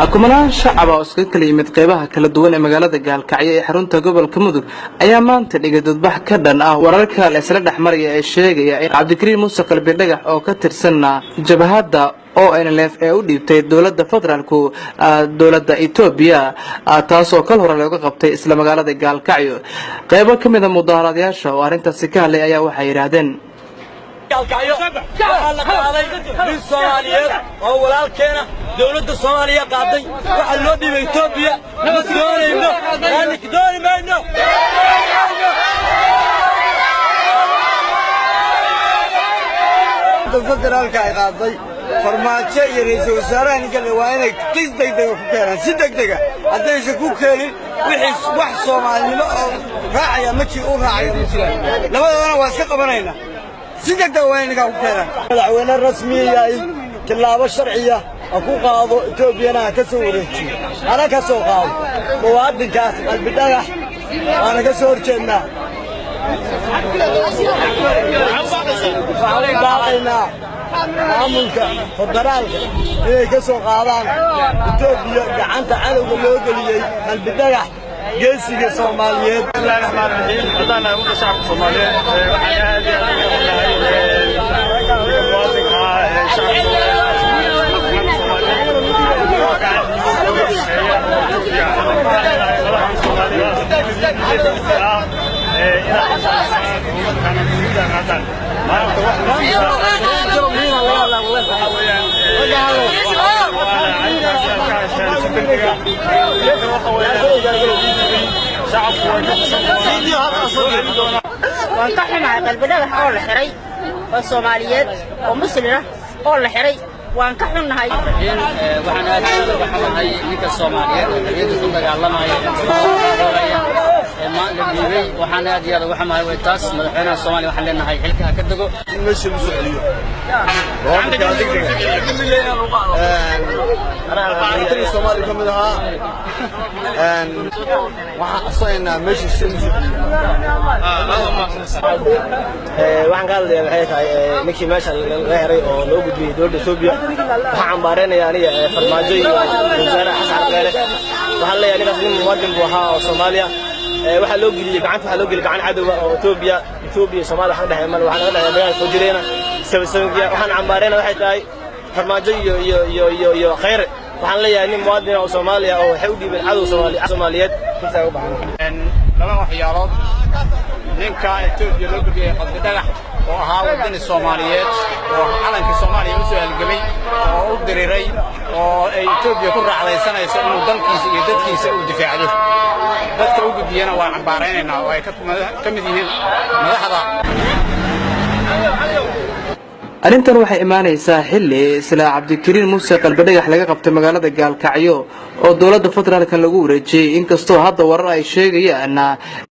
akumanaan shacab oo iska kala yimid qeybaha kala duwan ee magaalada gaalkacyo ee xarunta gobolka mudug ayaa maanta dhigay dadbax ka dhan ah wararka la isla dhaxmaraya ee sheegaya in cabdikariin muuse qalbi dhagax oo ka tirsan jabhadda ONLF ee u dhiibtay dawladda federaalku dawladda itoobiya taasoo kal hore laga qabtay isla magaalada gaalkacyo qaybo kamid ah mudaharadayaasha oo arintaasi ka hadlay ayaa waxay yiraahdeen gaalkacyo waxaa la qaaday nin Soomaaliyeed oo walaalkeena dawladda Soomaaliya qaaday waxa loo dhiibay itoobiya ma doonayno aan doonayno federaalka ay qaaday farmaajo iyo ra'iisul wasaaraha ninka waa inay qis degdeg ku keenaan si degdeg ah haddaysan ku keenin wixii wax Soomaalnimo oo raacaya ma jiro u raacaya ma jiraan labadana waa iska qabanayna si degdeg waa inay ku keenaan madaxweyne rasmi ah tilaabo sharciya ku qaado itoobiyana ka soo wareejiyo ana ka soo qaado muwaadinkaas qalbi dhagax ana ka soo horjeednaa maamulka federaalka inay ka soo qaadaan itoobiya gacanta cadowga loo geliyey qalbi dhagax geesiga Soomaaliyeed. bismillaahi raxmaani raxiim hadana ugu shacabka Soomaaliyeed waxaan aad iyo aad waan ka xumahay qalbi dhagax oo la xiray oo Soomaaliyeed oo muslim ah oo la xiray waan ka xunnahay waxaan aad uga xumahay ninka Soomaaliyeed oo xilliga dagaalamaya ma dhiibay waxaan aad iyo aad uga xumahay way taas madaxweynaha Soomaaliya waxaan leenahay xilka ka dago meesha uu socdiyo أنا الصومالي كم لها وحصينا مش الشمس waxaan ka hadlayaa maxay tahay ninkii meesha laga xiray oo loo gudbiyay dawladda Itoobiya waxaan baareynaya aniga farmaajo iyo wasaaraha xasan qeele waxaan leeyahay ninkaas nin muwaadin buu ahaa oo Soomaaliya waxa loo geliyay gacan cadow oo Itoobiya Soomaaliya waxa dhaxay mal waxaan dhaxay magaalada soo jireena sababta waxaan cambaareyna waxay tahay farmaajo iyo khayr waxaan leeyahay nin muwaadin oo Soomaaliya oo waxa u dhiibay cadow Soomaaliyeed inta u baahan laba waxyaalood ninka Itoobiya loo gudbiyay qalbi dhagax oo ahaa wadani Soomaaliyeed oo calanka Soomaaliya u soo halgamay oo u diriiray oo ay Itoobiya ku raacdaysanayso inuu dalkiisa iyo dadkiisa u difaacdo dadka u gudbiyana waa cambaareyna oo ay ka mid yihiin madaxda arintan waxay imaanaysaa xilli isla cabdikariin muuse qalbi dhagax laga qabtay magaalada gaalkacyo oo dawladda federaalka lagu wareejiyay inkastoo hadda warar ay sheegayaan